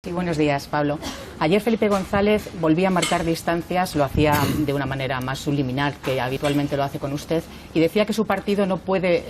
Sí, buenos días, Pablo. Ayer Felipe González volvía a marcar distancias, lo hacía de una manera más subliminal que habitualmente lo hace con usted, y decía que su partido no puede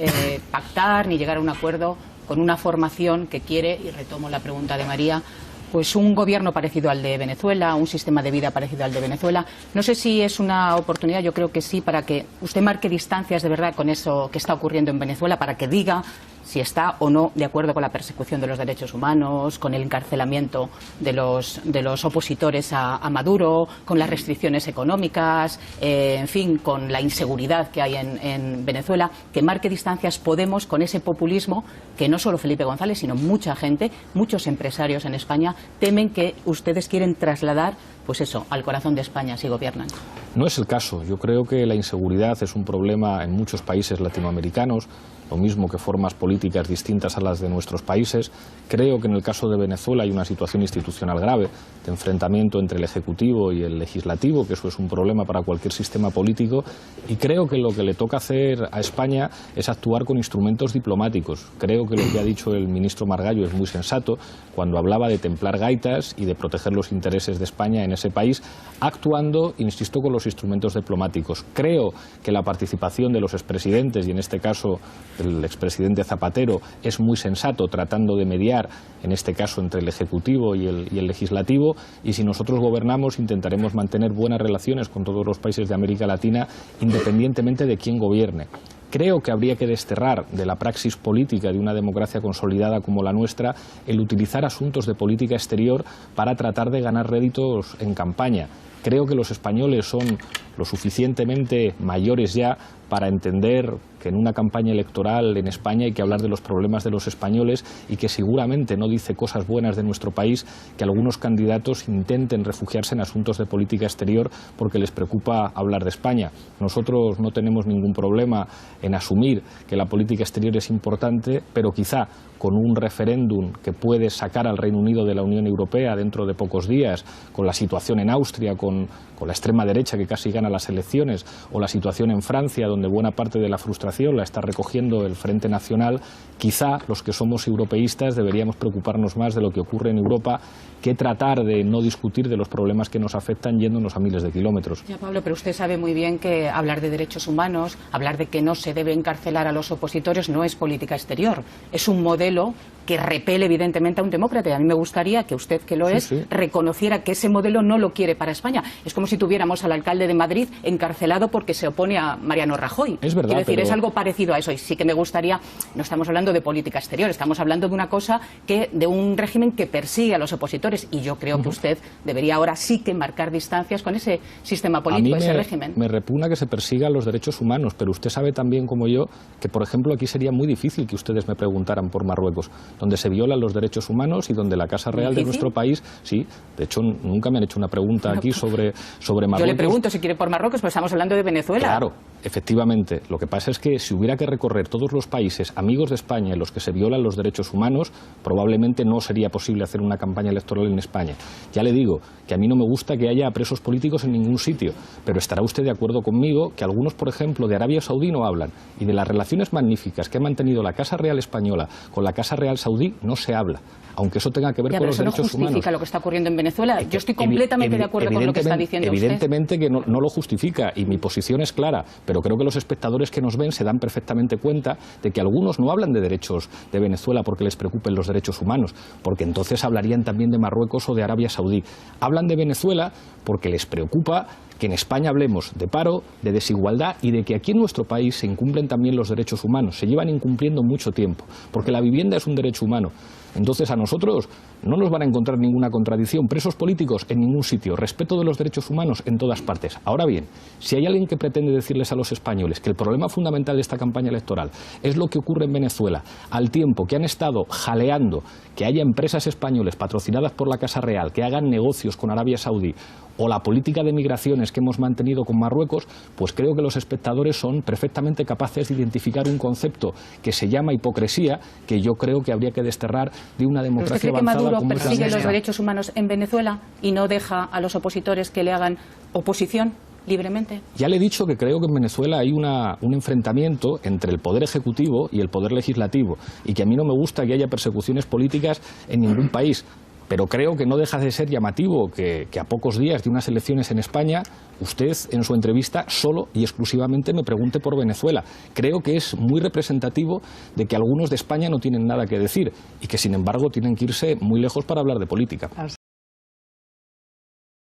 pactar ni llegar a un acuerdo con una formación que quiere, y retomo la pregunta de María, pues un gobierno parecido al de Venezuela, un sistema de vida parecido al de Venezuela. No sé si es una oportunidad, yo creo que sí, para que usted marque distancias de verdad con eso que está ocurriendo en Venezuela, para que diga si está o no de acuerdo con la persecución de los derechos humanos, con el encarcelamiento de los opositores a Maduro, con las restricciones económicas, en fin, con la inseguridad que hay en Venezuela, que marque distancias Podemos con ese populismo que no solo Felipe González, sino mucha gente, muchos empresarios en España temen que ustedes quieren trasladar, pues eso, al corazón de España si gobiernan. No es el caso. Yo creo que la inseguridad es un problema en muchos países latinoamericanos, lo mismo que formas políticas distintas a las de nuestros países. Creo que en el caso de Venezuela hay una situación institucional grave de enfrentamiento entre el Ejecutivo y el Legislativo, que eso es un problema para cualquier sistema político, y creo que lo que le toca hacer a España es actuar con instrumentos diplomáticos. Creo que lo que ha dicho el ministro Margallo es muy sensato cuando hablaba de templar gaitas y de proteger los intereses de España en ese país, actuando, insisto, con los instrumentos diplomáticos. Creo que la participación de los expresidentes, y en este caso el expresidente Zapatero, es muy sensato, tratando de mediar, en este caso, entre el Ejecutivo y el Legislativo, y si nosotros gobernamos intentaremos mantener buenas relaciones con todos los países de América Latina, independientemente de quién gobierne. Creo que habría que desterrar de la praxis política de una democracia consolidada como la nuestra el utilizar asuntos de política exterior para tratar de ganar réditos en campaña. Creo que los españoles son lo suficientemente mayores ya para entender que en una campaña electoral en España hay que hablar de los problemas de los españoles, y que seguramente no dice cosas buenas de nuestro país que algunos candidatos intenten refugiarse en asuntos de política exterior porque les preocupa hablar de España. Nosotros no tenemos ningún problema en asumir que la política exterior es importante, pero quizá con un referéndum que puede sacar al Reino Unido de la Unión Europea dentro de pocos días, con la situación en Austria, con la extrema derecha que casi gana las elecciones, o la situación en Francia, donde buena parte de la frustración la está recogiendo el Frente Nacional, quizá los que somos europeístas deberíamos preocuparnos más de lo que ocurre en Europa que tratar de no discutir de los problemas que nos afectan yéndonos a miles de kilómetros. Ya, Pablo, pero usted sabe muy bien que hablar de derechos humanos, hablar de que no se debe encarcelar a los opositores no es política exterior, es un modelo que repele evidentemente a un demócrata, y a mí me gustaría que usted, que lo es, reconociera que ese modelo no lo quiere para España. Es como si tuviéramos al alcalde de Madrid encarcelado porque se opone a Mariano Rajoy. Es verdad, quiero decir, pero... es algo parecido a eso, y sí que me gustaría, no estamos hablando de política exterior, estamos hablando de una cosa de un régimen que persigue a los opositores, y yo creo que usted debería ahora sí que marcar distancias con ese sistema político, ese régimen. Me repugna que se persigan los derechos humanos, pero usted sabe también como yo que, por ejemplo, aquí sería muy difícil que ustedes me preguntaran por Marruecos, donde se violan los derechos humanos y donde la Casa Real de nuestro país, sí, de hecho nunca me han hecho una pregunta aquí sobre Marruecos. Yo le pregunto si quiere por Marruecos, pero estamos hablando de Venezuela. Claro, efectivamente. Lo que pasa es que si hubiera que recorrer todos los países amigos de España en los que se violan los derechos humanos, probablemente no sería posible hacer una campaña electoral en España. Ya le digo que a mí no me gusta que haya presos políticos en ningún sitio, pero estará usted de acuerdo conmigo que algunos, por ejemplo, de Arabia Saudí no hablan, y de las relaciones magníficas que ha mantenido la Casa Real española con la Casa Real saudí no se habla, aunque eso tenga que ver con los derechos humanos. ¿Eso no justifica lo que está ocurriendo en Venezuela? Yo estoy completamente de acuerdo con lo que está diciendo usted. Evidentemente que no lo justifica, y mi posición es clara, pero creo que los espectadores que nos ven se dan perfectamente cuenta de que algunos no hablan de derechos de Venezuela porque les preocupen los derechos humanos, porque entonces hablarían también de Marruecos o de Arabia Saudí. Hablan de Venezuela porque les preocupa que en España hablemos de paro, de desigualdad, y de que aquí en nuestro país se incumplen también los derechos humanos. Se llevan incumpliendo mucho tiempo, porque la vivienda es un derecho humano. Entonces a nosotros no nos van a encontrar ninguna contradicción. Presos políticos en ningún sitio, respeto de los derechos humanos en todas partes. Ahora bien, si hay alguien que pretende decirles a los españoles que el problema fundamental de esta campaña electoral es lo que ocurre en Venezuela, al tiempo que han estado jaleando que haya empresas españolas patrocinadas por la Casa Real que hagan negocios con Arabia Saudí, o la política de migraciones que hemos mantenido con Marruecos, pues creo que los espectadores son perfectamente capaces de identificar un concepto que se llama hipocresía, que yo creo que habría que desterrar de una democracia avanzada. ¿Usted cree que Maduro persigue los derechos humanos en Venezuela y no deja a los opositores que le hagan oposición libremente? Ya le he dicho que creo que en Venezuela hay un enfrentamiento entre el poder ejecutivo y el poder legislativo, y que a mí no me gusta que haya persecuciones políticas en ningún país. Pero creo que no deja de ser llamativo que a pocos días de unas elecciones en España, usted en su entrevista solo y exclusivamente me pregunte por Venezuela. Creo que es muy representativo de que algunos de España no tienen nada que decir y que sin embargo tienen que irse muy lejos para hablar de política.